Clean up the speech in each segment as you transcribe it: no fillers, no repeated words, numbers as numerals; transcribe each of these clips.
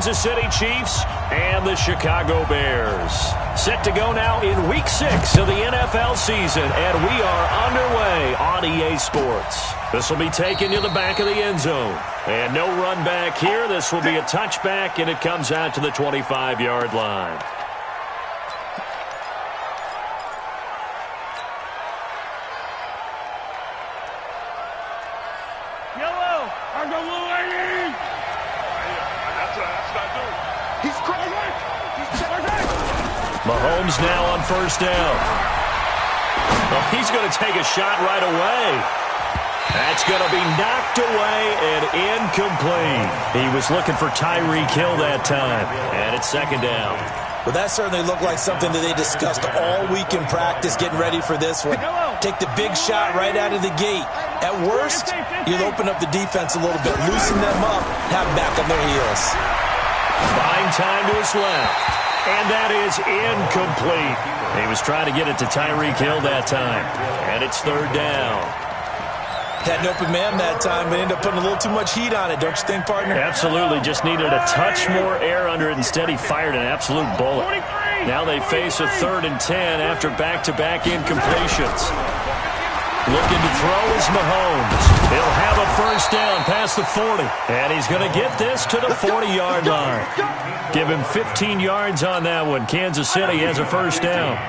Kansas City Chiefs and the Chicago Bears. Set to go now in Week 6 of the NFL season, and we are underway on EA Sports. This will be taken to the back of the end zone. And no run back here. This will be a touchback, and it comes out to the 25-yard line. Mahomes now on first down. Well, he's going to take a shot right away. That's going to be knocked away and incomplete. He was looking for Tyreek Hill that time, and it's second down. Well, that certainly looked like something that they discussed all week in practice, getting ready for this one. Take the big shot right out of the gate. At worst, you'll open up the defense a little bit, loosen them up, have them back on their heels. Buying time to his left. And that is incomplete. He was trying to get it to Tyreek Hill that time. And it's third down. Had an open man that time, but ended up putting a little too much heat on it, don't you think, partner? Absolutely. Just needed a touch more air under it. Instead, he fired an absolute bullet. Now they face a 3rd and 10 after back-to-back incompletions. Looking to throw is Mahomes. He'll have a first down past the 40. And he's going to get this to the 40-yard line. Give him 15 yards on that one. Kansas City has a first down.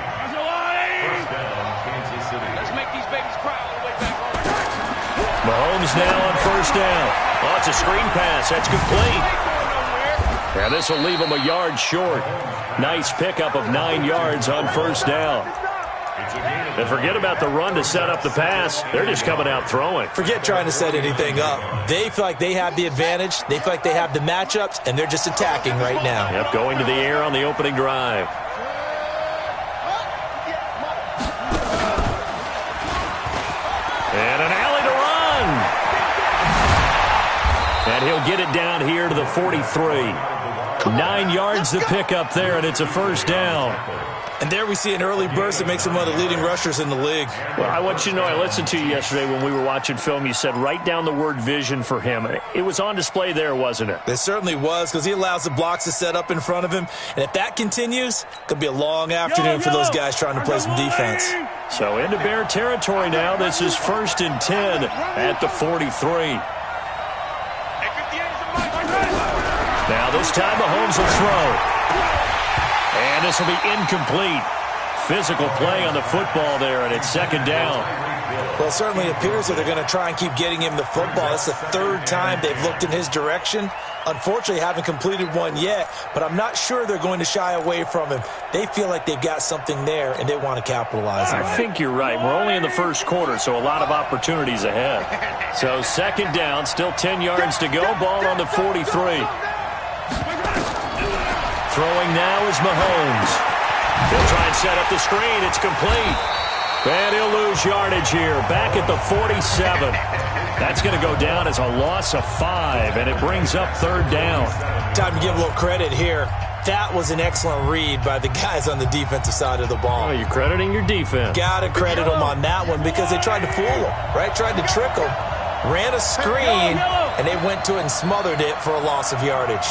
Let's make these babies cry all the way back home. Mahomes now on first down. Oh, it's a screen pass. That's complete. Yeah, this will leave him a yard short. Nice pickup of 9 yards on first down. And forget about the run to set up the pass. They're just coming out throwing. Forget trying to set anything up. They feel like they have the advantage. They feel like they have the matchups, and they're just attacking right now. Yep, going to the air on the opening drive. And an alley to run. And he'll get it down here to the 43. 9 yards to pick up there, and it's a first down. And there we see an early burst that makes him one of the leading rushers in the league. Well, I want you to know, I listened to you yesterday when we were watching film. You said write down the word vision for him. It was on display there, wasn't it? It certainly was, because he allows the blocks to set up in front of him. And if that continues, it could be a long afternoon for those guys trying to play some defense. So into Bear territory now. This is 1st and 10 at the 43. Now this time Mahomes will throw. And this will be incomplete. Physical play on the football there, and it's second down. Well, it certainly appears that they're going to try and keep getting him the football. It's the 3rd time they've looked in his direction. Unfortunately, haven't completed one yet, but I'm not sure they're going to shy away from him. They feel like they've got something there, and they want to capitalize on it. I think you're right. We're only in the first quarter, so a lot of opportunities ahead. So second down, still 10 yards to go. Ball on the 43. Throwing now is Mahomes. He'll try and set up the screen. It's complete. And he'll lose yardage here. Back at the 47. That's going to go down as a loss of 5, and it brings up third down. Time to give a little credit here. That was an excellent read by the guys on the defensive side of the ball. Oh, you're crediting your defense. Got to credit them on that one because they tried to fool him, right? Tried to trick him. Ran a screen, and they went to it and smothered it for a loss of yardage.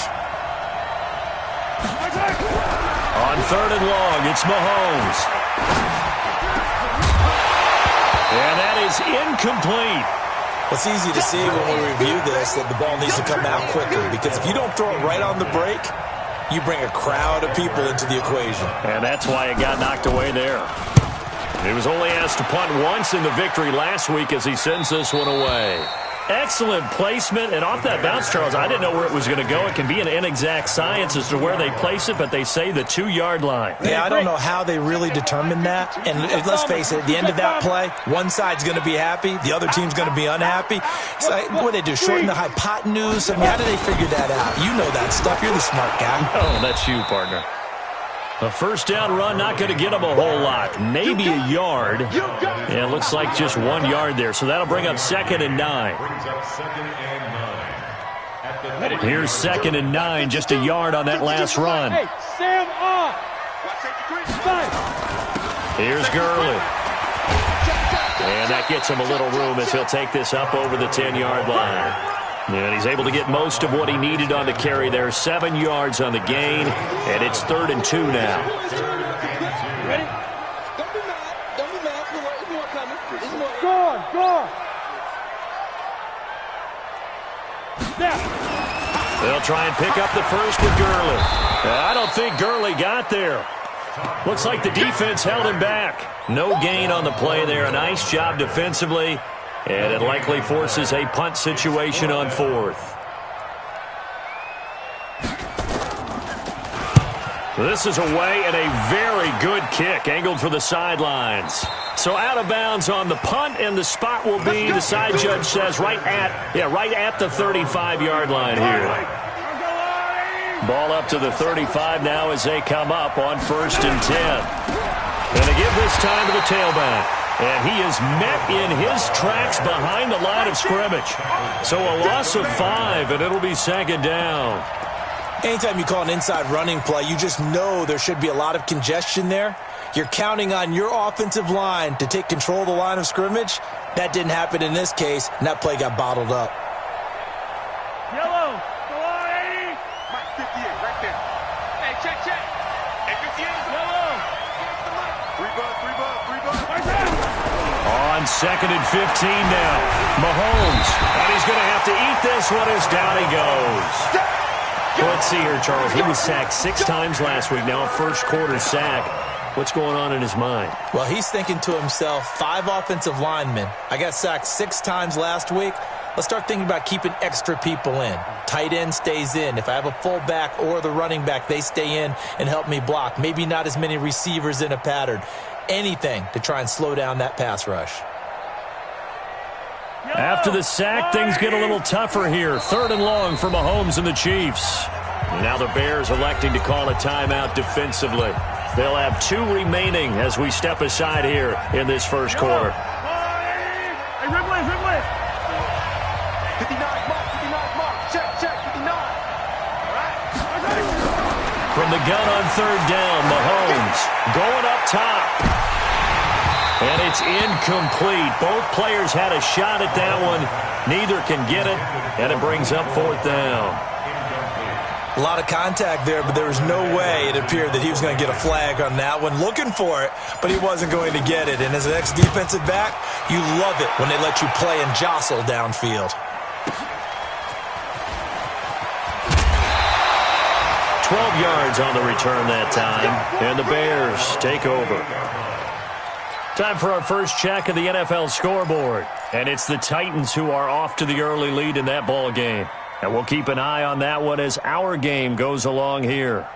On 3rd and long, it's Mahomes. And that is incomplete. It's easy to see when we review this that the ball needs to come out quicker, because if you don't throw it right on the break, you bring a crowd of people into the equation. And that's why it got knocked away there. He was only asked to punt once in the victory last week as he sends this one away. Excellent placement, and off that bounce, Charles, I didn't know where it was going to go. It can be an inexact science as to where they place it, but they say the 2-yard line. Yeah, I don't know how they really determined that. And let's face it, at the end of that play, one side's going to be happy, the other team's going to be unhappy. So what do they do, shorten the hypotenuse? I mean, how do they figure that out? You know that stuff. You're the smart guy. Oh, that's you, partner. A first down run, not going to get him a whole lot. Maybe a yard. Yeah, it looks like just 1 yard there. So that'll bring up 2nd and 9. Here's 2nd and 9, just a yard on that last run. Here's Gurley. And that gets him a little room as he'll take this up over the 10-yard line. And he's able to get most of what he needed on the carry there. 7 yards on the gain, and it's 3rd and 2 now. Ready? Don't be mad. Don't be mad. There's more coming. There's more. Go. They'll try and pick up the first with Gurley. I don't think Gurley got there. Looks like the defense held him back. No gain on the play there. A nice job defensively. And it likely forces a punt situation on 4th. This is away and a very good kick angled for the sidelines. So out of bounds on the punt, and the spot will be, the side judge says, right at the 35-yard line here. Ball up to the 35 now as they come up on 1st and 10. And they give this time to the tailback. And he is met in his tracks behind the line of scrimmage. So a loss of 5, and it'll be 2nd down. Anytime you call an inside running play, you just know there should be a lot of congestion there. You're counting on your offensive line to take control of the line of scrimmage. That didn't happen in this case, and that play got bottled up. Yellow. Go on, 80. Mike 58 right there. Hey, check. Hey, 58. Yellow. 3 bud. On 2nd and 15 now. Mahomes. And he's going to have to eat this one as down he goes. Well, let's see here, Charles. He was sacked 6 times last week. Now a first-quarter sack. What's going on in his mind? Well, he's thinking to himself, 5 offensive linemen. I got sacked 6 times last week. Let's start thinking about keeping extra people in. Tight end stays in. If I have a fullback or the running back, they stay in and help me block. Maybe not as many receivers in a pattern. Anything to try and slow down that pass rush. After the sack, things get a little tougher here. 3rd and long for Mahomes and the Chiefs. Now the Bears electing to call a timeout defensively. They'll have 2 remaining as we step aside here in this first quarter. Hey, Ridley. 59 mark. Check, 59. All right. From the gun on 3rd down, Mahomes going up top. And it's incomplete. Both players had a shot at that one. Neither can get it, and it brings up 4th down. A lot of contact there, but there was no way it appeared that he was going to get a flag on that one. Looking for it, but he wasn't going to get it. And as an ex-defensive back, you love it when they let you play and jostle downfield. 12 yards on the return that time, and the Bears take over. Time for our first check of the NFL scoreboard. And it's the Titans who are off to the early lead in that ball game. And we'll keep an eye on that one as our game goes along here.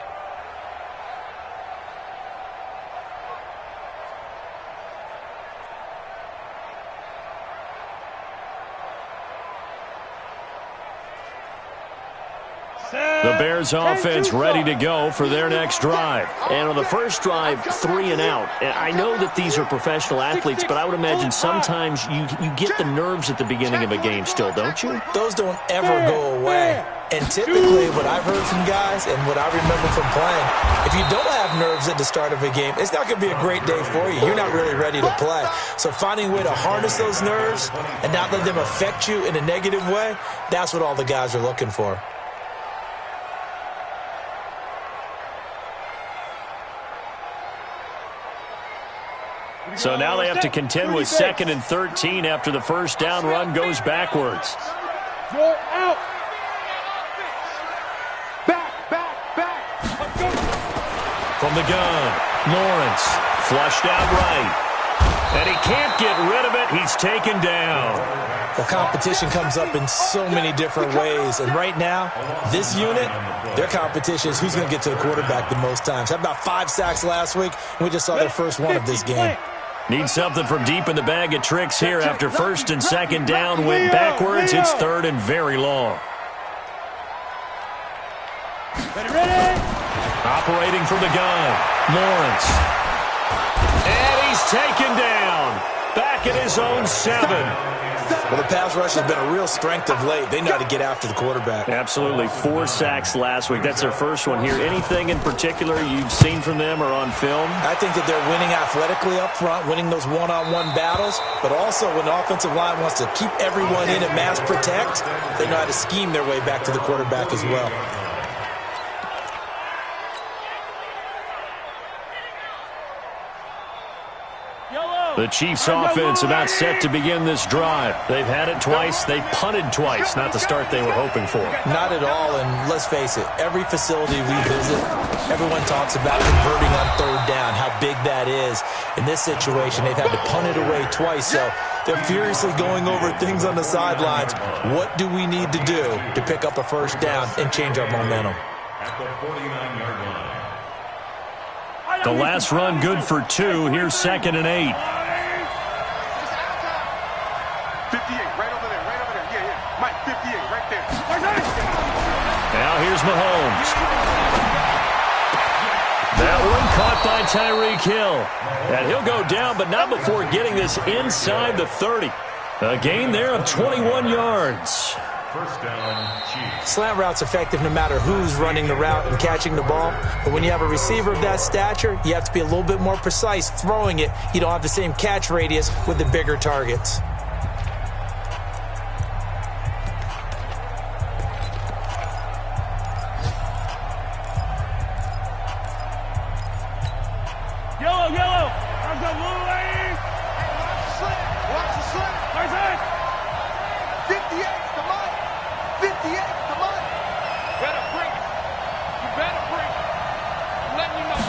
The Bears offense ready to go for their next drive. And on the first drive, 3 and out. I know that these are professional athletes, but I would imagine sometimes you get the nerves at the beginning of a game still, don't you? Those don't ever go away. And typically what I've heard from guys and what I remember from playing, if you don't have nerves at the start of a game, it's not going to be a great day for you. You're not really ready to play. So finding a way to harness those nerves and not let them affect you in a negative way, that's what all the guys are looking for. So now they have to contend with 2nd and 13 after the first down run goes backwards. Go out. Back. From the gun, Lawrence flushed out right. And he can't get rid of it. He's taken down. Well, competition comes up in so many different ways. And right now, this unit, their competition is who's going to get to the quarterback the most times. Had about 5 sacks last week, and we just saw their first one of this game. Need something from deep in the bag of tricks here after 1st and 2nd down went backwards. It's 3rd and very long. Ready. Operating from the gun, Lawrence. And he's taken down. Back at his own 7. Well, the pass rush has been a real strength of late. They know how to get after the quarterback. Absolutely. 4 sacks last week. That's their first one here. Anything in particular you've seen from them or on film? I think that they're winning athletically up front, winning those one-on-one battles, but also when the offensive line wants to keep everyone in and mass protect, they know how to scheme their way back to the quarterback as well. The Chiefs offense about set to begin this drive. They've had it twice. They've punted twice. Not the start they were hoping for. Not at all, and let's face it, every facility we visit, everyone talks about converting on third down, how big that is. In this situation, they've had to punt it away twice, so they're furiously going over things on the sidelines. What do we need to do to pick up a first down and change our momentum? At the 49-yard line. The last run good for 2. Here's 2nd and 8. 58, right over there. Yeah. Mike, 58, right there. Now here's Mahomes. That one caught by Tyreek Hill. And he'll go down, but not before getting this inside the 30. A gain there of 21 yards. First down, Chiefs. Slant route's effective no matter who's running the route and catching the ball. But when you have a receiver of that stature, you have to be a little bit more precise throwing it. You don't have the same catch radius with the bigger targets. Yellow. How's that blue lane? Watch the slip. Where's it? 58, come on. 58, come on. Better bring it. You better bring it. I'm letting you know.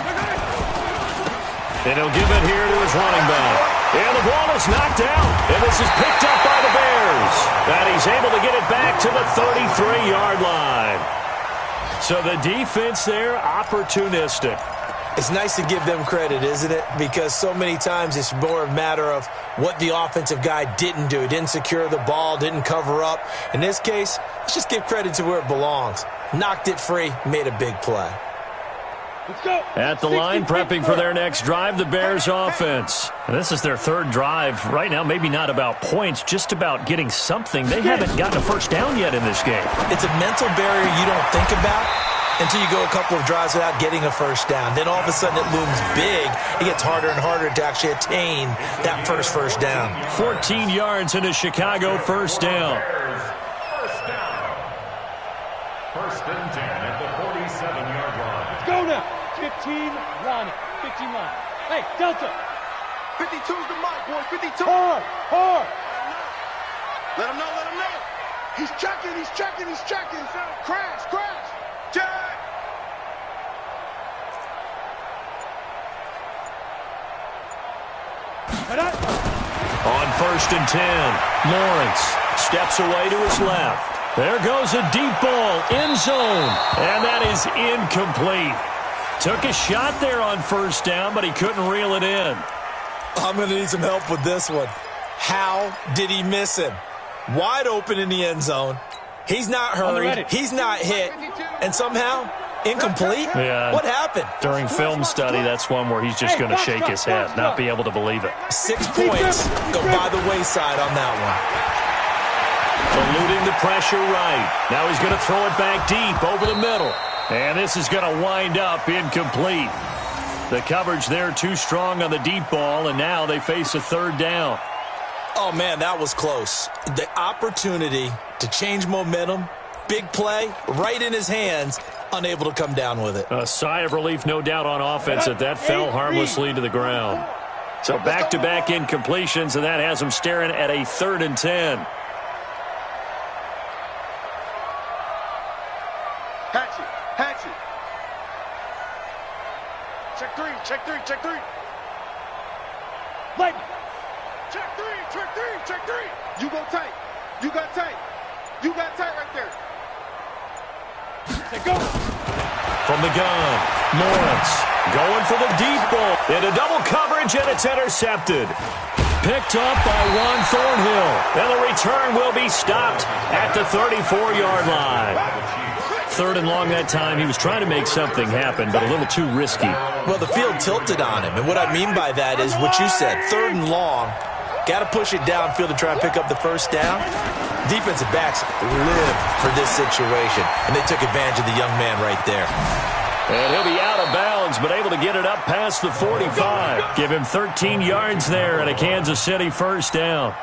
And he'll give it here to his running back. And the ball is knocked out. And this is picked up by the Bears. And he's able to get it back to the 33-yard line. So the defense there, opportunistic. It's nice to give them credit, isn't it? Because so many times it's more a matter of what the offensive guy didn't do. Didn't secure the ball, didn't cover up. In this case, let's just give credit to where it belongs. Knocked it free, made a big play. Let's go. At the line, prepping for their next drive, the Bears offense. And this is their 3rd drive. Right now, maybe not about points, just about getting something. They haven't gotten a first down yet in this game. It's a mental barrier you don't think about until you go a couple of drives without getting a first down. Then all of a sudden it looms big. It gets harder and harder to actually attain that first down. 14 yards into Chicago, first down. First down. First and 10 at the 47-yard line. Let's go now. 15 line. Hey, Delta. 52's the mark, boys. 52. Hard. Let him know. He's checking. Crash. Check. On 1st and 10, Lawrence steps away to his left. There goes a deep ball, end zone, and that is incomplete. Took a shot there on first down, but he couldn't reel it in. I'm going to need some help with this one. How did he miss him? Wide open in the end zone. He's not hurried. He's not hit. And somehow, incomplete? Yeah. What happened? During film study, that's one where he's just going to shake his head, not be able to believe it. 6 points go by the wayside on that one. Eluding the pressure right. Now he's going to throw it back deep over the middle. And this is going to wind up incomplete. The coverage there too strong on the deep ball, and now they face a 3rd down. Oh, man, that was close. The opportunity to change momentum, big play, right in his hands, unable to come down with it. A sigh of relief, no doubt, on offense that fell harmlessly to the ground. So back-to-back incompletions, and that has him staring at a 3rd and 10. Hatchet. Check three. Lightning. Check three. You go tight. You got tight right there. Let's go. From the gun, Lawrence going for the deep ball. Into double coverage, and it's intercepted. Picked up by Juan Thornhill. And the return will be stopped at the 34-yard line. 3rd and long that time. He was trying to make something happen, but a little too risky. Well, the field tilted on him. And what I mean by that is what you said. 3rd and long. Got to push it downfield to try and pick up the first down. Defensive backs live for this situation, and they took advantage of the young man right there. And he'll be out of bounds, but able to get it up past the 45. Give him 13 yards there and a Kansas City first down.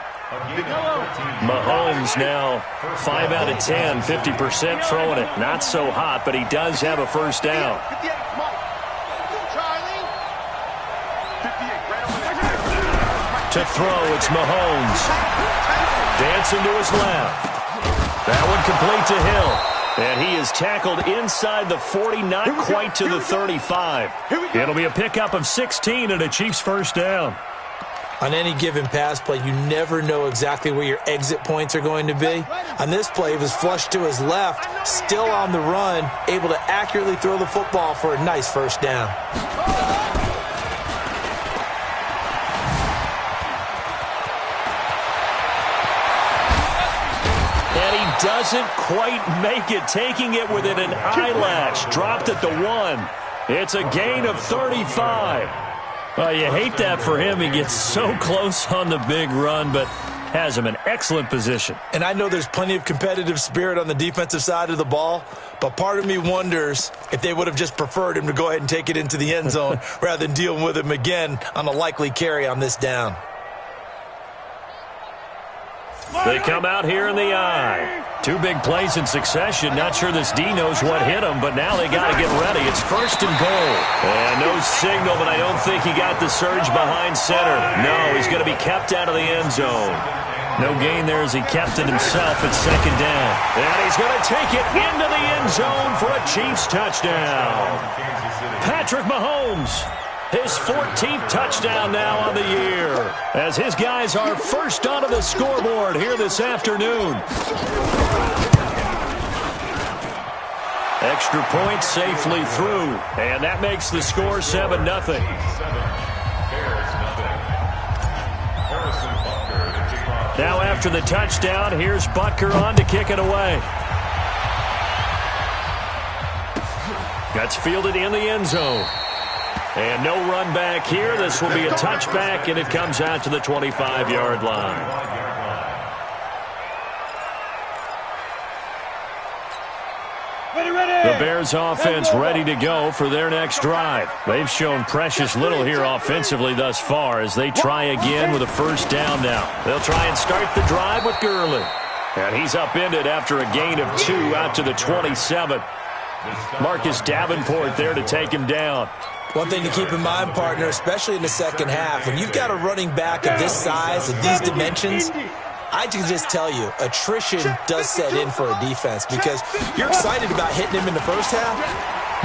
Mahomes now 5 out of 10, 50% throwing it. Not so hot, but he does have a first down. To throw, it's Mahomes. Dancing to his left. That one complete to Hill. And he is tackled inside the 40, not quite to the 35. It'll be a pickup of 16 and a Chiefs first down. On any given pass play, you never know exactly where your exit points are going to be. On this play, it was flushed to his left, still on the run, able to accurately throw the football for a nice first down. Doesn't quite make it, taking it within an eyelash. Dropped at the 1. It's a gain of 35. Well, you hate that for him. He gets so close on the big run, but has him in excellent position. And I know there's plenty of competitive spirit on the defensive side of the ball, but part of me wonders if they would have just preferred him to go ahead and take it into the end zone rather than dealing with him again on a likely carry on this down. They come out here in the eye. 2 big plays in succession. Not sure this D knows what hit him, but now they got to get ready. It's first and goal. And no signal, but I don't think he got the surge behind center. No, he's going to be kept out of the end zone. No gain there as he kept it himself at second down. And he's going to take it into the end zone for a Chiefs touchdown. Patrick Mahomes. His 14th touchdown now on the year, as his guys are first onto the scoreboard here this afternoon. Extra point safely through, and that makes the score 7-0. Now after the touchdown, here's Butker on to kick it away. That's fielded in the end zone. And no run back here. This will be a touchback, and it comes out to the 25-yard line. The Bears offense ready to go for their next drive. They've shown precious little here offensively thus far as they try again with a first down now. They'll try and start the drive with Gurley. And he's upended after a gain of 2 out to the 27. Marcus Davenport there to take him down. One thing to keep in mind, partner, especially in the second half, when you've got a running back of this size and these dimensions, I can just tell you, attrition does set in for a defense because you're excited about hitting him in the first half.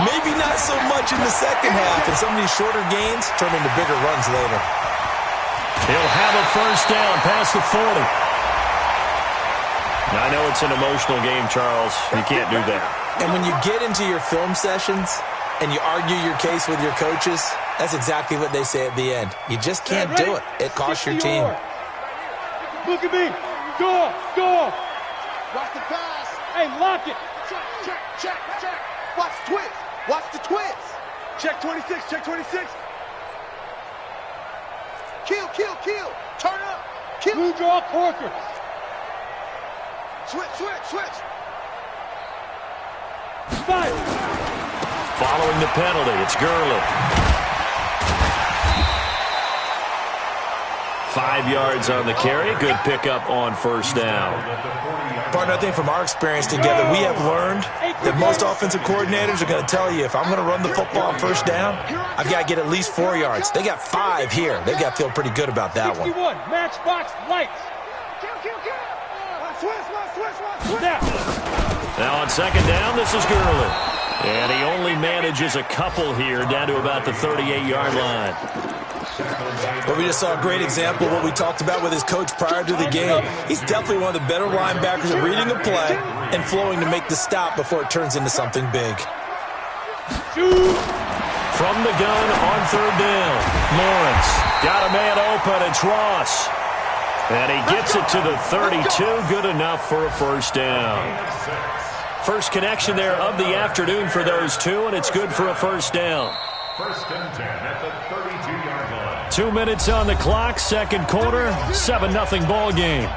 Maybe not so much in the second half, and some of these shorter gains turn into bigger runs later. He'll have a first down past the 40. I know it's an emotional game, Charles. You can't do that. And when you get into your film sessions and you argue your case with your coaches, that's exactly what they say at the end. You just can't do it. It costs your team. Look at me. Go. Watch the pass. Hey, lock it. Check. Watch the twist. Watch the twist. Check 26. Kill. Turn up. Kill. Blue draw Corker. Switch. Fire. Following the penalty, it's Gurley. 5 yards on the carry. Good pickup on first down. Partner, I think from our experience together, we have learned that most offensive coordinators are going to tell you, if I'm going to run the football on first down, I've got to get at least 4 yards. They got 5 here. They got to feel pretty good about that one. 61, matchbox lights. Now on second down, this is Gurley. And he only manages a couple here down to about the 38-yard line. Well, we just saw a great example of what we talked about with his coach prior to the game. He's definitely one of the better linebackers at reading a play and flowing to make the stop before it turns into something big. From the gun on third down, Lawrence got a man open. It's Ross. And he gets it to the 32. Good enough for a first down. First connection there of the afternoon for those two, and it's good for a first down. First and 10 at the 32-yard line. 2 minutes on the clock, second quarter, 7-0 ball game.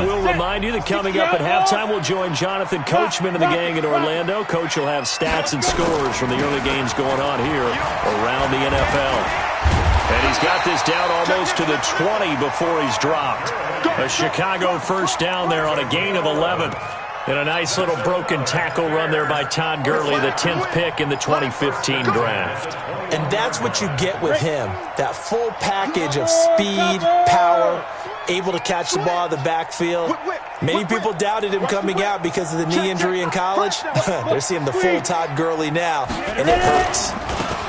We'll remind you that coming up at halftime, we'll join Jonathan Coachman and the gang in Orlando. Coach will have stats and scores from the early games going on here around the NFL. And he's got this down almost to the 20 before he's dropped. A Chicago first down there on a gain of 11. And a nice little broken tackle run there by Todd Gurley, the 10th pick in the 2015 draft. And that's what you get with him, that full package of speed, power, able to catch the ball out of the backfield. Many people doubted him coming out because of the knee injury in college. They're seeing the full Todd Gurley now, and it hurts.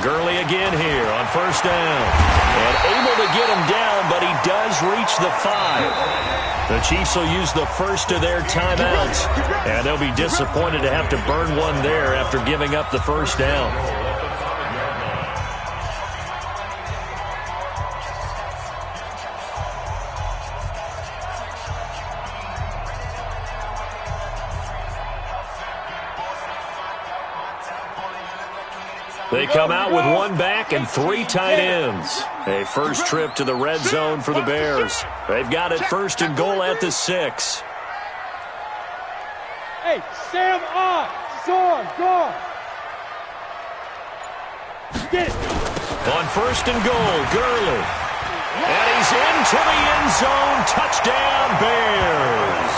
Gurley again here on first down. And able to get him down, but he does reach the 5. The Chiefs will use the first of their timeouts, and they'll be disappointed to have to burn one there after giving up the first down. They come out with one back and 3 tight ends. A first trip to the red zone for the Bears. They've got it first and goal at the 6. Hey, Sam on. Zorn, go. Get it. On first and goal, Gurley. And he's into the end zone. Touchdown, Bears.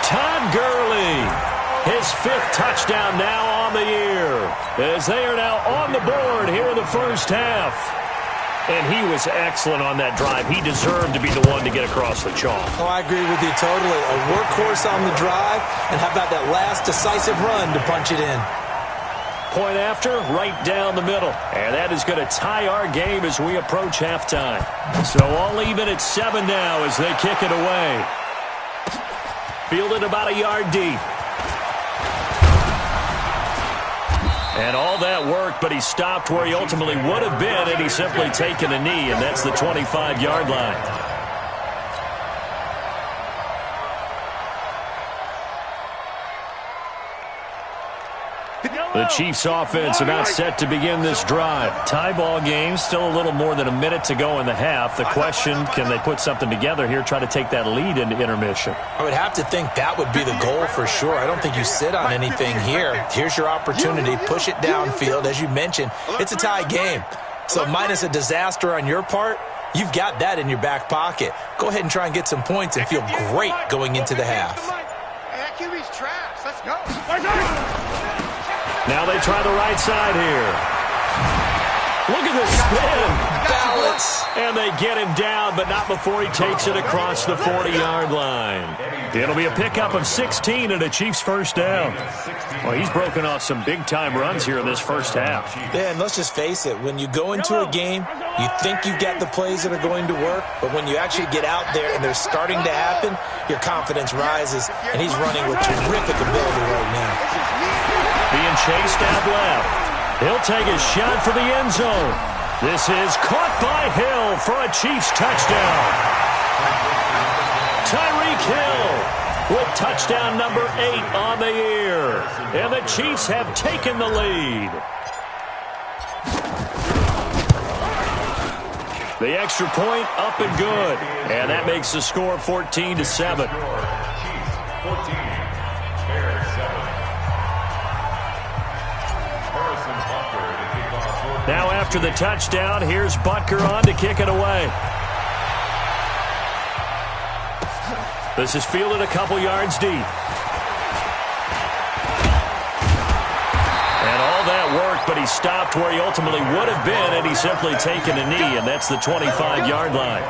Todd Gurley. His 5th touchdown now on the year, as they are now on the board here in the first half. And he was excellent on that drive. He deserved to be the one to get across the chalk. Oh, I agree with you totally. A workhorse on the drive, and how about that last decisive run to punch it in? Point after, right down the middle. And that is going to tie our game as we approach halftime. So all even at 7 now as they kick it away. Fielded about a yard deep. And all that worked, but he stopped where he ultimately would have been, and he's simply taken a knee, and that's the 25-yard line. The Chiefs offense about set to begin this drive. Tie ball game, still a little more than a minute to go in the half. The question, can they put something together here, try to take that lead into intermission? I would have to think that would be the goal for sure. I don't think you sit on anything here. Here's your opportunity. Push it downfield. As you mentioned, it's a tie game. So minus a disaster on your part, you've got that in your back pocket. Go ahead and try and get some points and feel great going into the half. That QB's trash. Let's go. Now they try the right side here. Look at the spin. Balance. And they get him down, but not before he takes it across the 40-yard line. It'll be a pickup of 16 and a Chiefs first down. Well, he's broken off some big-time runs here in this first half. Yeah, and let's just face it. When you go into a game, you think you've got the plays that are going to work, but when you actually get out there and they're starting to happen, your confidence rises, and he's running with terrific ability right now. Being chased out left. He'll take a shot for the end zone. This is caught by Hill for a Chiefs touchdown. Tyreek Hill with touchdown number 8 on the year. And the Chiefs have taken the lead. The extra point up and good. And that makes the score 14-7. Now after the touchdown, here's Butker on to kick it away. This is fielded a couple yards deep. And all that worked, but he stopped where he ultimately would have been, and he's simply taken a knee, and that's the 25-yard line.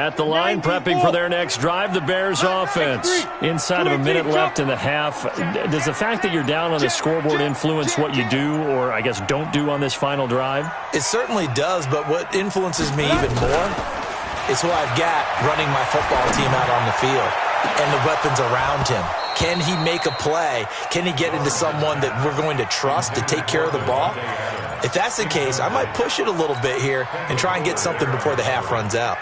At the line, prepping for their next drive, the Bears offense. Inside of a minute left in the half. Does the fact that you're down on the scoreboard influence what you do, or I guess don't do on this final drive? It certainly does, but what influences me even more is who I've got running my football team out on the field and the weapons around him. Can he make a play? Can he get into someone that we're going to trust to take care of the ball? If that's the case, I might push it a little bit here and try and get something before the half runs out.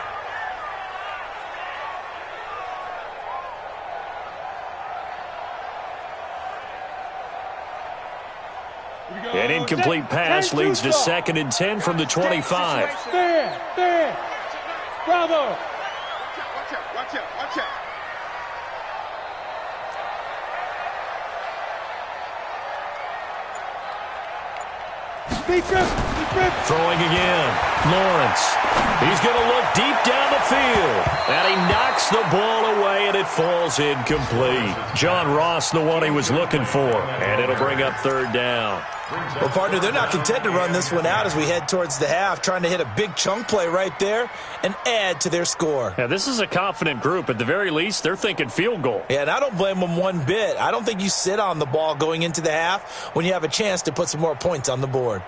An incomplete pass leads to 2nd and 10 from the 25. Stand. Bravo. Watch out. Throwing again. Lawrence. He's going to look deep down the field. And he knocks the ball away, and it falls incomplete. John Ross, the one he was looking for. And it'll bring up 3rd down. Well, partner, they're not content to run this one out as we head towards the half, trying to hit a big chunk play right there and add to their score. Yeah, this is a confident group. At the very least, they're thinking field goal. Yeah, and I don't blame them one bit. I don't think you sit on the ball going into the half when you have a chance to put some more points on the board.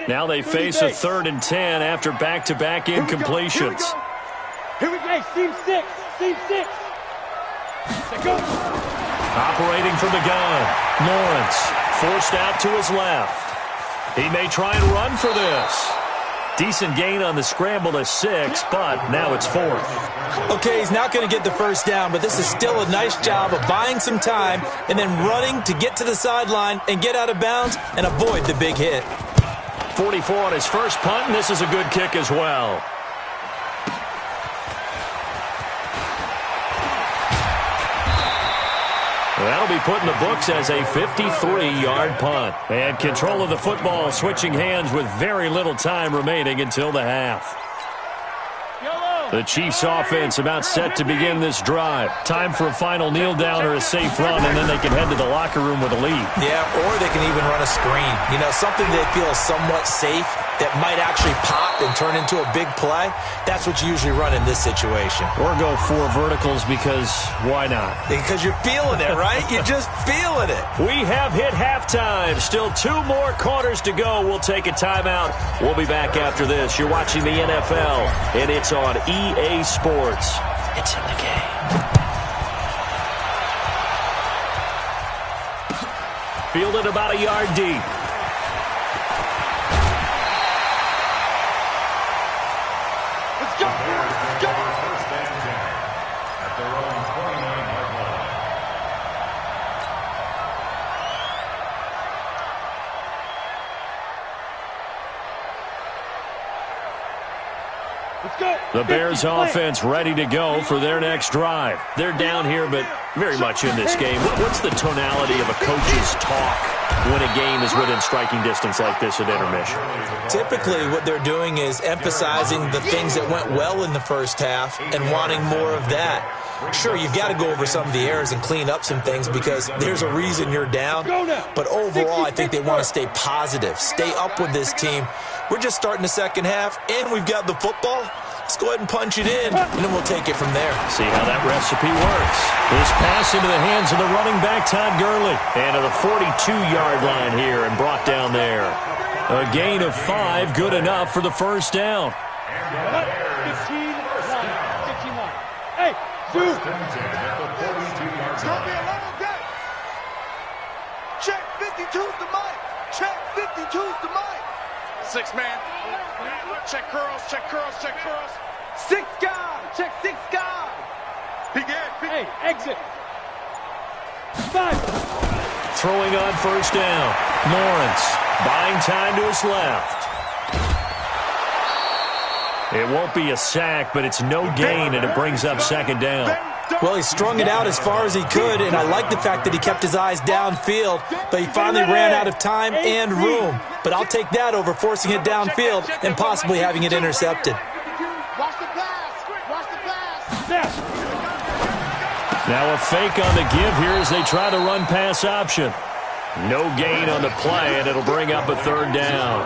Now they face a 3rd and 10 after back-to-back incompletions. Here we go. Seam 6. Go. Operating from the gun. Lawrence forced out to his left. He may try and run for this. Decent gain on the scramble to 6, but now it's 4th. Okay, he's not going to get the first down, but this is still a nice job of buying some time and then running to get to the sideline and get out of bounds and avoid the big hit. 44 on his first punt, and this is a good kick as well. That'll be put in the books as a 53-yard punt. And control of the football switching hands with very little time remaining until the half. The Chiefs offense about set to begin this drive. Time for a final kneel down or a safe run, and then they can head to the locker room with a lead. Yeah, or they can even run a screen. You know, something they feel is somewhat safe that might actually pop and turn into a big play. That's what you usually run in this situation. Or go 4 verticals because why not? Because you're feeling it, right? You're just feeling it. We have hit halftime. Still 2 more quarters to go. We'll take a timeout. We'll be back after this. You're watching the NFL, and it's on EA Sports. It's in the game. Fielded about a yard deep. The Bears offense ready to go for their next drive. They're down here, but very much in this game. What's the tonality of a coach's talk when a game is within striking distance like this at intermission? Typically, what they're doing is emphasizing the things that went well in the first half and wanting more of that. Sure, you've got to go over some of the errors and clean up some things because there's a reason you're down. But overall, I think they want to stay positive, stay up with this team. We're just starting the second half, and we've got the football. Let's go ahead and punch it in, and then we'll take it from there. See how that recipe works. This pass into the hands of the running back, Todd Gurley. And to the 42-yard line here and brought down there. A gain of 5, good enough for the first down. 15-1. Hey, dude. It's Gonna be a long day. Check 52's the mic. Check 52's the mic. 6 man. Check curls. 6 guy. Check 6 guy. Big Ed. Hey, exit. 5. Throwing on first down. Lawrence buying time to his left. It won't be a sack, but it's no gain, and it brings up second down. Well, he strung it out as far as he could, and I like the fact that he kept his eyes downfield, but he finally ran out of time and room. But I'll take that over forcing it downfield and possibly having it intercepted. Watch the pass. Now a fake on the give here as they try to run pass option. No gain on the play, and it'll bring up a third down.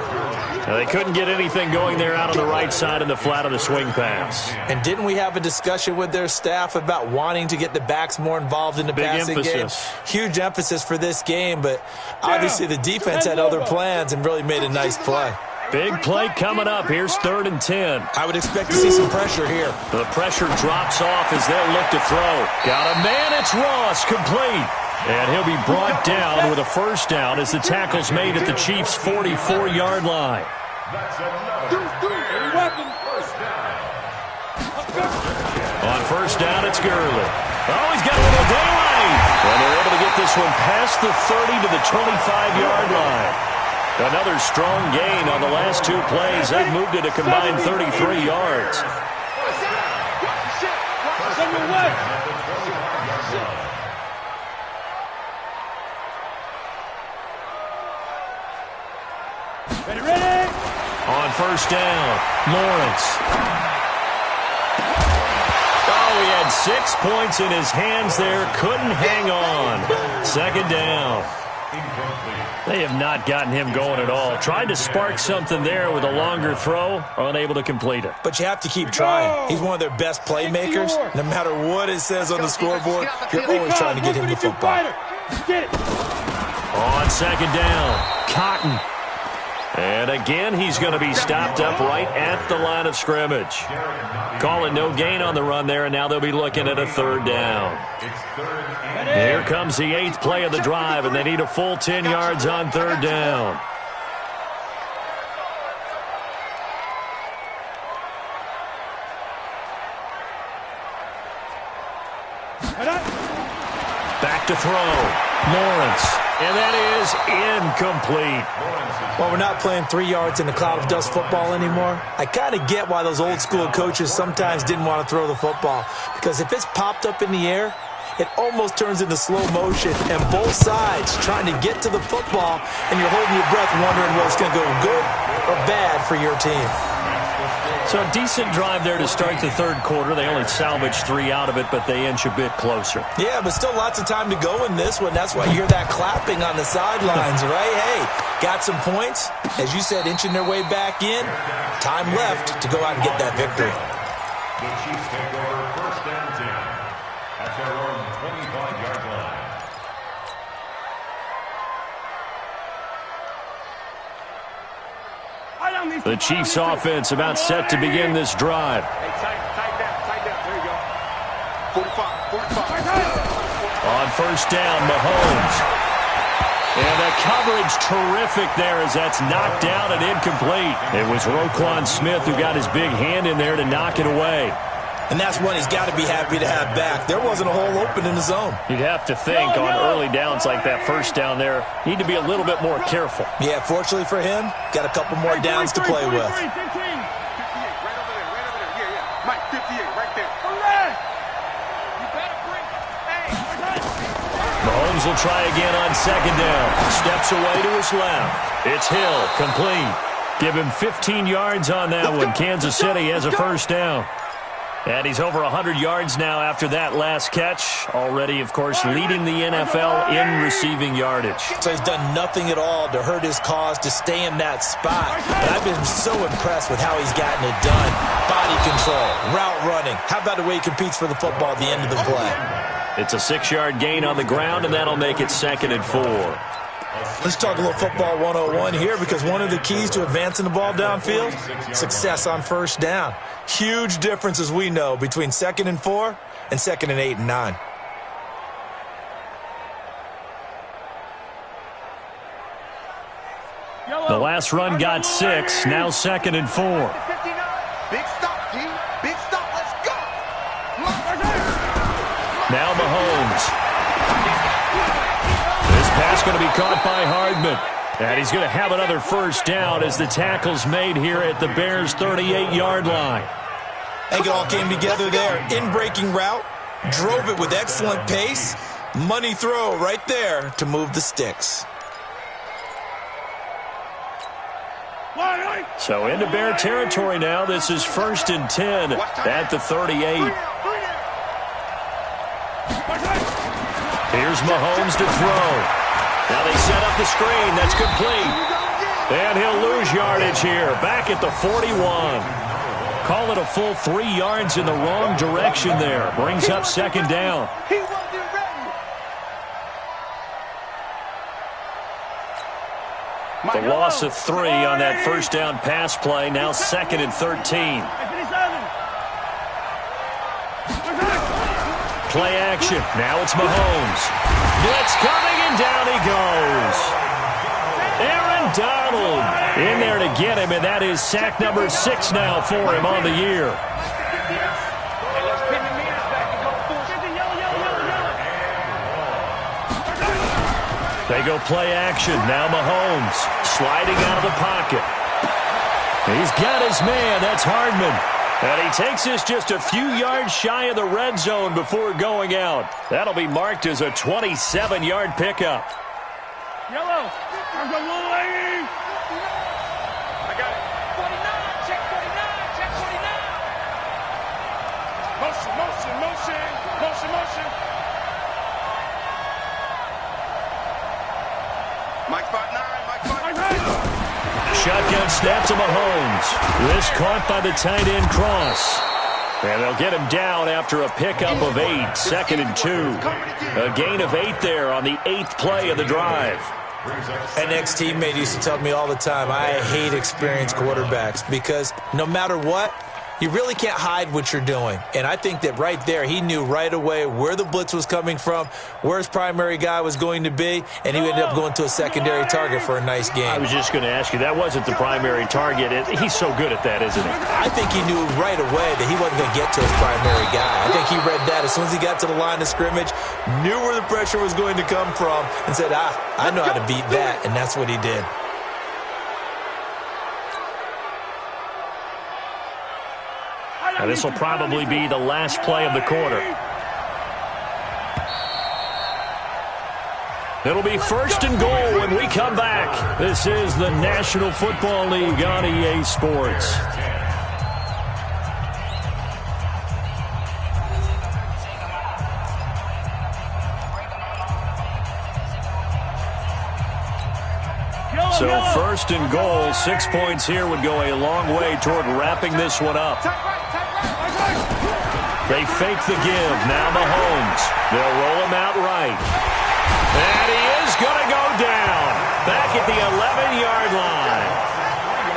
Now, they couldn't get anything going there out on the right side in the flat of the swing pass. And didn't we have a discussion with their staff about wanting to get the backs more involved in the passing game? Huge emphasis for this game, but obviously the defense had other plans and really made a nice play. Big play coming up. Here's 3rd and 10. I would expect to see some pressure here. The pressure drops off as they'll look to throw. Got a man. It's Ross. Complete. And he'll be brought down with a first down as the tackle's made at the Chiefs' 44-yard line. On first down, it's Gurley. Oh, he's got a little daylight. And they're able to get this one past the 30 to the 25-yard line. Another strong gain on the last 2 plays. They've moved it a combined 33 yards. Ready? On first down, Lawrence. Oh, he had 6 points in his hands there. Couldn't hang on. 2nd down. They have not gotten him going at all. Tried to spark something there with a longer throw, unable to complete it. But you have to keep trying. He's one of their best playmakers. No matter what it says on the scoreboard, you're always trying to get him the football. On 2nd down, Cotton. And again, he's going to be stopped up right at the line of scrimmage. Calling no gain on the run there, and now they'll be looking at a 3rd down. Here comes the 8th play of the drive, and they need a full 10 yards on 3rd down. Back to throw. Lawrence. And that is incomplete. Well, we're not playing 3 yards in the cloud of dust football anymore. I kind of get why those old school coaches sometimes didn't want to throw the football. Because if it's popped up in the air, it almost turns into slow motion. And both sides trying to get to the football, and you're holding your breath wondering whether it's going to go good or bad for your team. So a decent drive there to start the 3rd quarter. They only salvaged 3 out of it, but they inch a bit closer. Yeah, but still lots of time to go in this one. That's why you hear that clapping on the sidelines, right? Hey, got some points. As you said, inching their way back in. Time left to go out and get that victory. The Chiefs take over 1st and 10 at their own 25-yard line. The Chiefs offense about set to begin this drive. Hey, tight down. There you go. 45. On first down, Mahomes. And the coverage terrific there as that's knocked down and incomplete. It was Roquan Smith who got his big hand in there to knock it away. And that's one he's got to be happy to have back. There wasn't a hole open in the zone. You'd have to think on early downs like that first down there, need to be a little bit more careful. Yeah, fortunately for him, got a couple more downs to play with. 58, right over there. Yeah. Mike, 58, right there. You better bring it. Mahomes will try again on 2nd down. Steps away to his left. It's Hill, complete. Give him 15 yards on that one. Kansas City has a first down. And he's over 100 yards now after that last catch. Already, of course, leading the NFL in receiving yardage. So he's done nothing at all to hurt his cause, to stay in that spot. But I've been so impressed with how he's gotten it done. Body control, route running. How about the way he competes for the football at the end of the play? It's a 6-yard gain on the ground, and that'll make it 2nd and 4. Let's talk a little football 101 here, because one of the keys to advancing the ball downfield, success on first down. Huge difference, as we know, between 2nd and 4 and 2nd and 8 and 9. The last run got 6, now 2nd and 4. Big stop, D. Big stop. Let's go. Now Mahomes. This pass going to be caught by Hardman. And he's going to have another first down as the tackle's made here at the Bears' 38-yard line. I think it all came together there. In-breaking route, drove it with excellent pace. Money throw right there to move the sticks. So into Bear territory now. This is 1st and 10 at the 38. Here's Mahomes to throw. Now they set up the screen. That's complete. And he'll lose yardage here. Back at the 41. Call it a full 3 yards in the wrong direction there. Brings up second down. He wasn't ready. The loss of 3 on that first down pass play. Now 2nd and 13. Play action. Now it's Mahomes. Blitz coming, and down he goes. Aaron Donald in there to get him, and that is sack number 6 now for him on the year. They go play action. Now Mahomes sliding out of the pocket. He's got his man. That's Hardman. And he takes us just a few yards shy of the red zone before going out. That'll be marked as a 27-yard pickup. Yellow. I'm going little lady. I got it. 49. Check 49. Check 49. Motion, motion, motion. Motion, motion. Mike spot 9. Mike spot 9. Shotgun snap to Mahomes. This caught by the tight end Cross. And they'll get him down after a pickup of 8. 2nd and 2. A gain of 8 there on the 8th play of the drive. An ex-teammate used to tell me all the time, I hate experienced quarterbacks because no matter what, you really can't hide what you're doing. And I think that right there, he knew right away where the blitz was coming from, where his primary guy was going to be, and he ended up going to a secondary target for a nice game. I was just going to ask you, that wasn't the primary target. He's so good at that, isn't he? I think he knew right away that he wasn't going to get to his primary guy. I think he read that as soon as he got to the line of scrimmage, knew where the pressure was going to come from, and said, I know how to beat that, and that's what he did. Now, this will probably be the last play of the quarter. It'll be 1st and goal when we come back. This is the National Football League on EA Sports. So 1st and goal, 6 points here would go a long way toward wrapping this one up. They fake the give. Now Mahomes. They'll roll him out right. And he is going to go down. Back at the 11-yard line.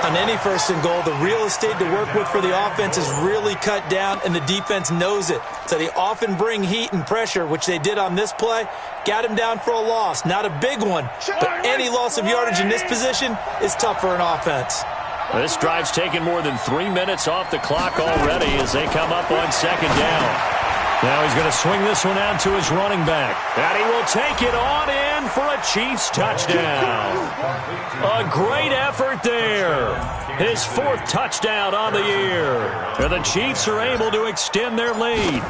On any 1st and goal, the real estate to work with for the offense is really cut down, and the defense knows it. So they often bring heat and pressure, which they did on this play. Got him down for a loss. Not a big one, but any loss of yardage in this position is tough for an offense. This drive's taken more than 3 minutes off the clock already as they come up on 2nd down. Now he's going to swing this one out to his running back. And he will take it on in for a Chiefs touchdown. A great effort there. His 4th touchdown on the year. And the Chiefs are able to extend their lead.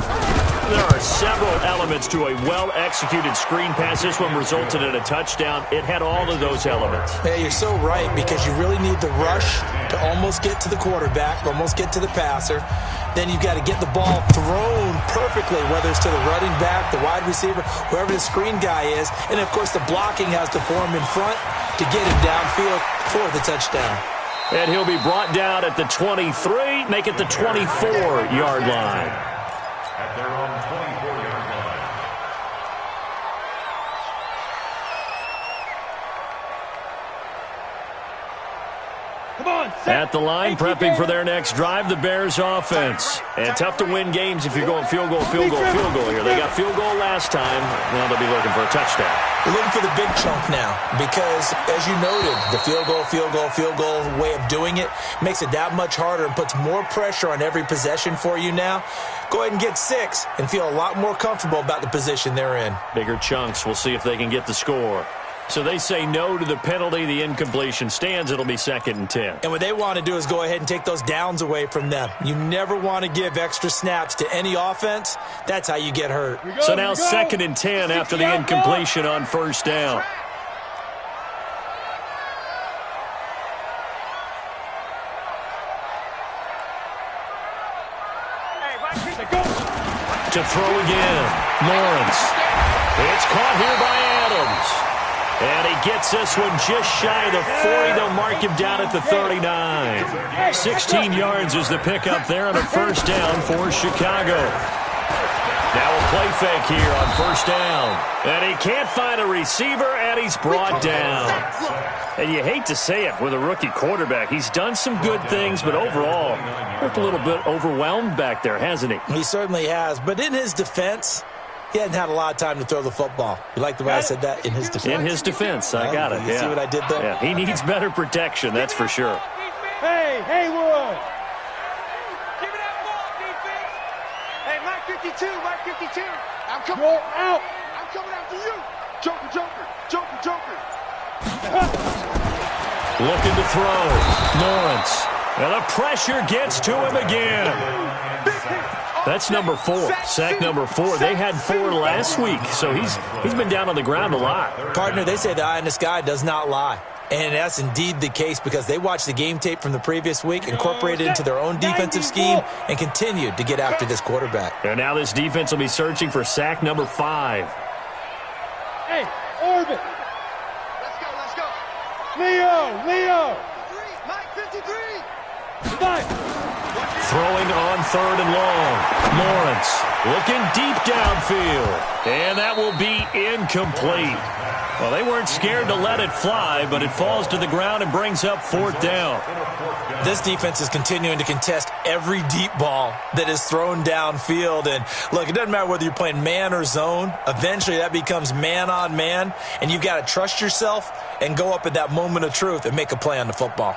There are several elements to a well-executed screen pass. This one resulted in a touchdown. It had all of those elements. Yeah, you're so right, because you really need the rush to almost get to the quarterback, almost get to the passer. Then you've got to get the ball thrown perfectly, whether it's to the running back, the wide receiver, whoever the screen guy is. And, of course, the blocking has to form in front to get him downfield for the touchdown. And he'll be brought down at the 23, make it the 24-yard line. At their own 24-yard line. Come on, at the line, prepping for their next drive, the Bears offense. And tough to win games if you're going field goal, field goal, field goal here. They got field goal last time. Now they'll be looking for a touchdown. They're looking for the big chunk now because, as you noted, the field goal way of doing it makes it that much harder and puts more pressure on every possession for you now. Go ahead and get 6 and feel a lot more comfortable about the position they're in. Bigger chunks. We'll see if they can get the score. So they say no to the penalty. The incompletion stands. It'll be 2nd and 10. And what they want to do is go ahead and take those downs away from them. You never want to give extra snaps to any offense. That's how you get hurt. So now 2nd and 10 after the incompletion on 1st down. To throw again. Lawrence. It's caught here by Adams. And he gets this one just shy of the 40. They'll mark him down at the 39. 16 yards is the pickup there on a first down for Chicago. Now a play fake here on first down. And he can't find a receiver, and he's brought down. And you hate to say it with a rookie quarterback. He's done some good things, but overall, looked a little bit overwhelmed back there, hasn't he? He certainly has. But in his defense, he hadn't had a lot of time to throw the football. You like the way I said that? In his defense. In his defense. I got it. You see what I did there? Yeah, he needs better protection, that's for sure. Hey, Haywood. Give me that ball, defense. Hey, Mike 52, Mike 52. I'm coming out. I'm coming after you. Joker, Joker, Joker, Joker. Looking to throw. Lawrence. And the pressure gets to him again. That's number 4. Sack number 4. They had 4 last week, so he's been down on the ground a lot. Partner, they say the eye in the sky does not lie. And that's indeed the case because they watched the game tape from the previous week, incorporated it into their own defensive scheme, and continued to get after this quarterback. And now this defense will be searching for sack number 5. Hey, Orbit. Let's go. Leo. Mike 53. Mike. Throwing on 3rd and long. Lawrence looking deep downfield. And that will be incomplete. Well, they weren't scared to let it fly, but it falls to the ground and brings up 4th down. This defense is continuing to contest every deep ball that is thrown downfield. And look, it doesn't matter whether you're playing man or zone. Eventually, that becomes man on man, and you've got to trust yourself and go up at that moment of truth and make a play on the football.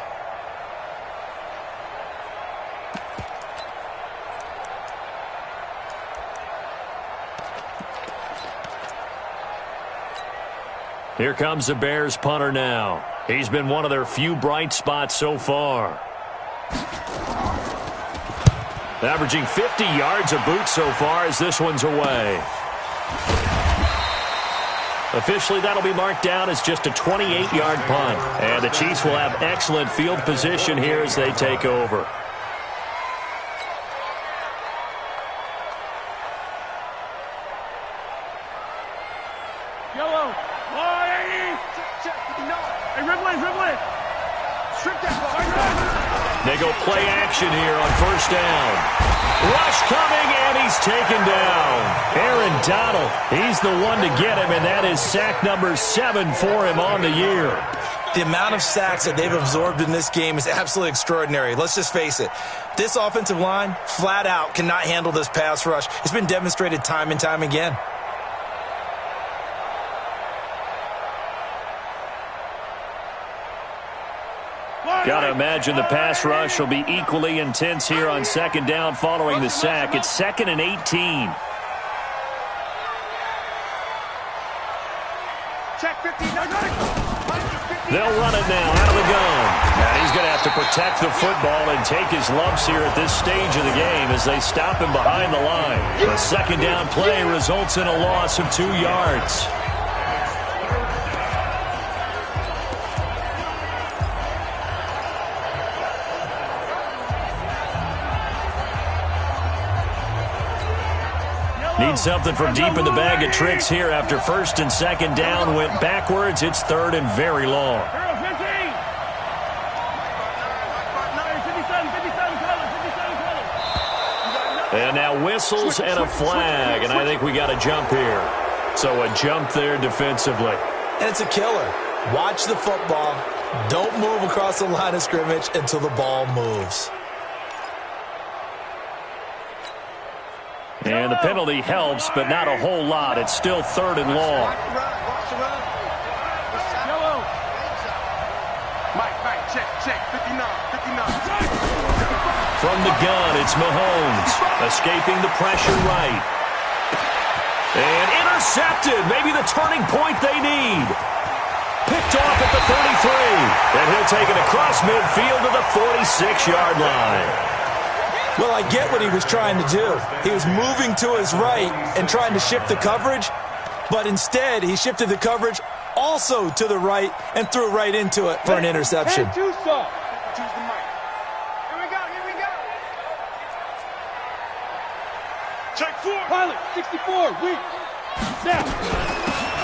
Here comes the Bears punter now. He's been one of their few bright spots so far. Averaging 50 yards a boot so far as this one's away. Officially, that'll be marked down as just a 28-yard punt. And the Chiefs will have excellent field position here as they take over. Yellow. Hey, Ridley. Strip that ball. They go play action here on first down. Rush coming, and he's taken down. Aaron Donald, he's the one to get him, and that is sack number 7 for him on the year. The amount of sacks that they've absorbed in this game is absolutely extraordinary. Let's just face it. This offensive line, flat out, cannot handle this pass rush. It's been demonstrated time and time again. Got to imagine the pass rush will be equally intense here on second down following the sack. It's 2nd and 18. They'll run it now out of the gun. And he's going to have to protect the football and take his lumps here at this stage of the game as they stop him behind the line. The second down play results in a loss of 2 yards. Need something from deep in the bag of tricks here after first and second down went backwards. It's 3rd and very long. And now whistles and a flag, and I think we got a jump here. So a jump there defensively. And it's a killer. Watch the football. Don't move across the line of scrimmage until the ball moves. And the penalty helps, but not a whole lot. It's still 3rd and long. Check, 59. From the gun, it's Mahomes, escaping the pressure right. And intercepted, maybe the turning point they need. Picked off at the 33, and he'll take it across midfield to the 46-yard line. Well, I get what he was trying to do. He was moving to his right and trying to shift the coverage, but instead he shifted the coverage also to the right and threw right into it for an interception. Here we go. Check 4. Pilot, 64, weak. Now.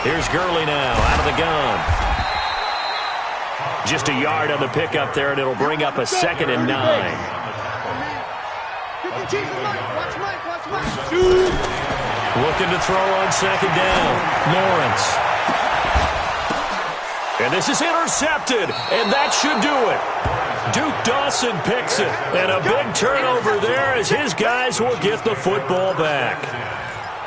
Here's Gurley now out of the gun. Just a yard on the pickup there, and it'll bring up a 2nd and 9. Looking to throw on 2nd down. Lawrence. And this is intercepted, and that should do it. Duke Dawson picks it, and a big turnover there as his guys will get the football back.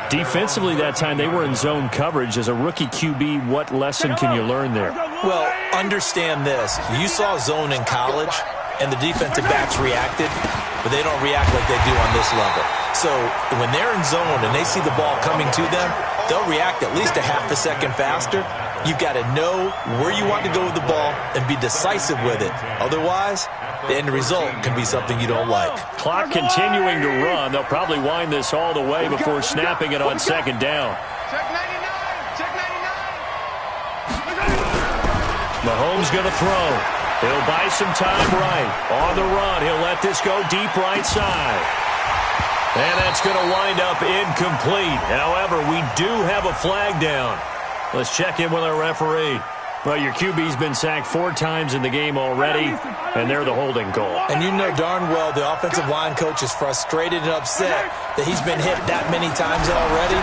Defensively that time, they were in zone coverage. As a rookie QB, what lesson can you learn there? Well, understand this. You saw zone in college, and the defensive backs reacted, but they don't react like they do on this level. So when they're in zone and they see the ball coming to them, they'll react at least a half a second faster. You've got to know where you want to go with the ball and be decisive with it. Otherwise, the end result can be something you don't like. Clock continuing to run. They'll probably wind this all the way before snapping it on 2nd down. Check 99. Check 99. Mahomes going to throw. He'll buy some time right. On the run, he'll let this go deep right side. And that's going to wind up incomplete. However, we do have a flag down. Let's check in with our referee. Well, your QB's been sacked 4 times in the game already, and they're the holding call. And you know darn well the offensive line coach is frustrated and upset that he's been hit that many times already.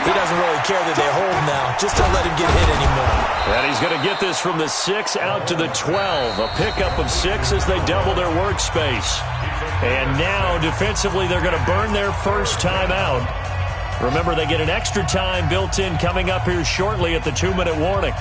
He doesn't really care that they hold now. Just don't let him get hit anymore. And he's going to get this from the 6 out to the 12. A pickup of 6 as they double their workspace. And now, defensively, they're going to burn their first time out. Remember, they get an extra time built in coming up here shortly at the 2-minute warning.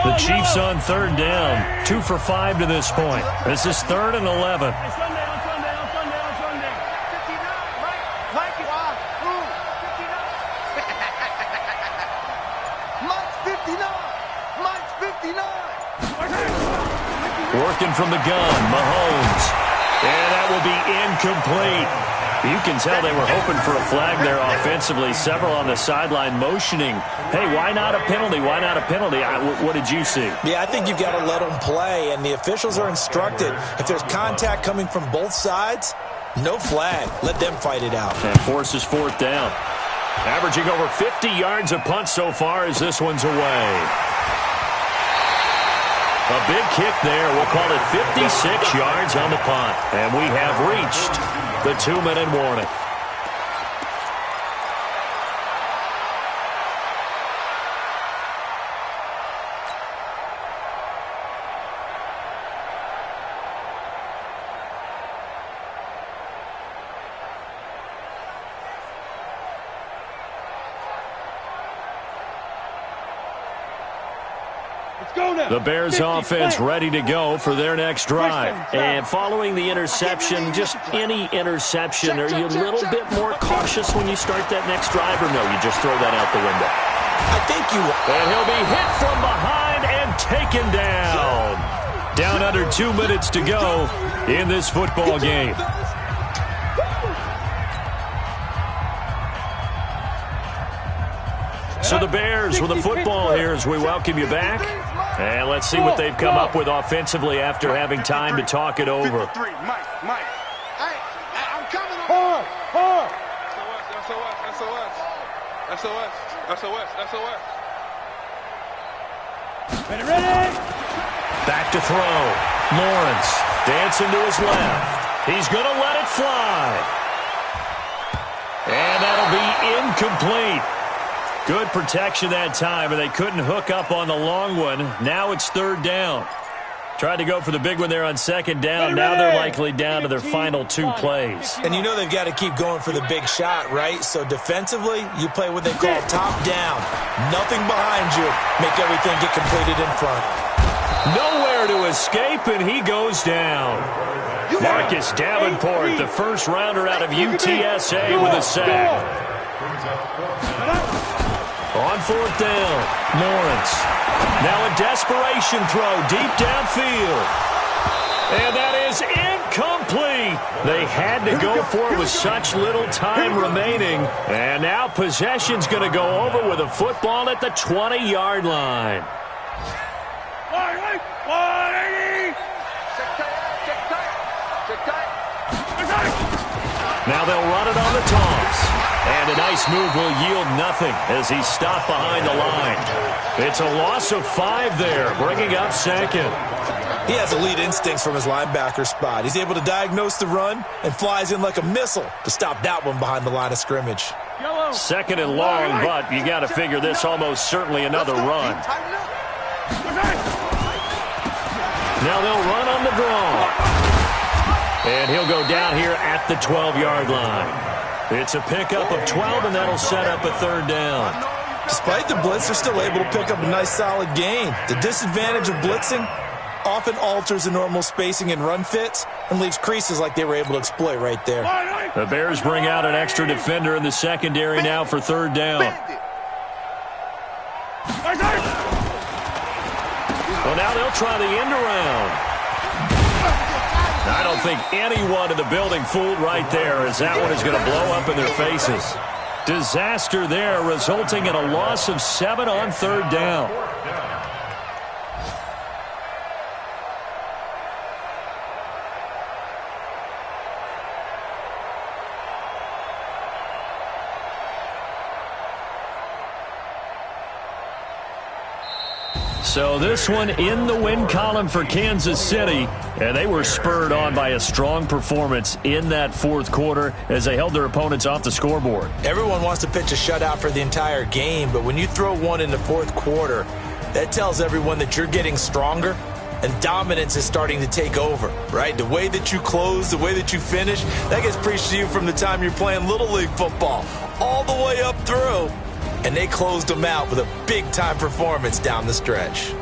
The Chiefs on 3rd down. 2 for 5 to this point. This is 3rd and 11. Working from the gun, Mahomes. And that will be incomplete. You can tell they were hoping for a flag there offensively. Several on the sideline motioning. Hey, why not a penalty? Why not a penalty? What did you see? Yeah, I think you've got to let them play, and the officials are instructed. If there's contact coming from both sides, no flag. Let them fight it out. And forces 4th down. Averaging over 50 yards a punt so far as this one's away. A big kick there. We'll call it 56 yards on the punt. And we have reached the 2-minute warning. The Bears offense ready to go for their next drive. And following the interception, just any interception, are you a little bit more cautious when you start that next drive, or no, you just throw that out the window? I think you... And he'll be hit from behind and taken down. Down under 2 minutes to go in this football game. So the Bears with the football here as we welcome you back. And let's see what they've come up with offensively after having time to talk it over. Mike. Hey, I'm coming. Hard. SOS. Ready. Back to throw. Lawrence dancing to his left. He's going to let it fly. And that'll be incomplete. Good protection that time, and they couldn't hook up on the long one. Now it's 3rd down. Tried to go for the big one there on 2nd down. Now they're likely down to their final 2 plays. And you know they've got to keep going for the big shot, right? So defensively, you play what they call top down. Nothing behind you. Make everything get completed in front. Nowhere to escape, and he goes down. Marcus Davenport, the first rounder out of UTSA with a sack. On 4th down, Lawrence. Now a desperation throw deep downfield. And that is incomplete. They had to go for it with such little time remaining. And now possession's going to go over with a football at the 20-yard line. Now they'll run it on the toss. And a nice move will yield nothing as he's stopped behind the line. It's a loss of 5 there, bringing up second. He has elite instincts from his linebacker spot. He's able to diagnose the run and flies in like a missile to stop that one behind the line of scrimmage. Second and long, but you got to figure this almost certainly another run. Now they'll run on the draw. And he'll go down here at the 12-yard line. It's a pickup of 12, and that'll set up a third down. Despite the blitz, they're still able to pick up a nice, solid gain. The disadvantage of blitzing often alters the normal spacing and run fits and leaves creases like they were able to exploit right there. The Bears bring out an extra defender in the secondary now for third down. Well, now they'll try the end around. I don't think anyone in the building fooled right there, as that one is going to blow up in their faces. Disaster there, resulting in a loss of 7 on third down. So this one in the win column for Kansas City, and they were spurred on by a strong performance in that fourth quarter as they held their opponents off the scoreboard. Everyone wants to pitch a shutout for the entire game, but when you throw one in the fourth quarter, that tells everyone that you're getting stronger and dominance is starting to take over, right? The way that you close, the way that you finish, that gets preached to you from the time you're playing Little League football all the way up through. And they closed them out with a big-time performance down the stretch.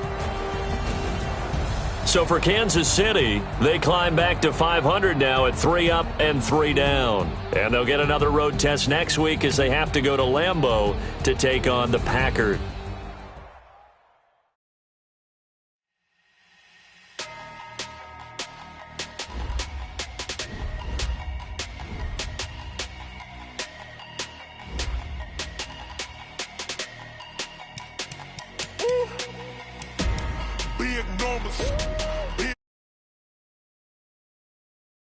So for Kansas City, they climb back to 500 now at 3 up and 3 down. And they'll get another road test next week as they have to go to Lambeau to take on the Packers.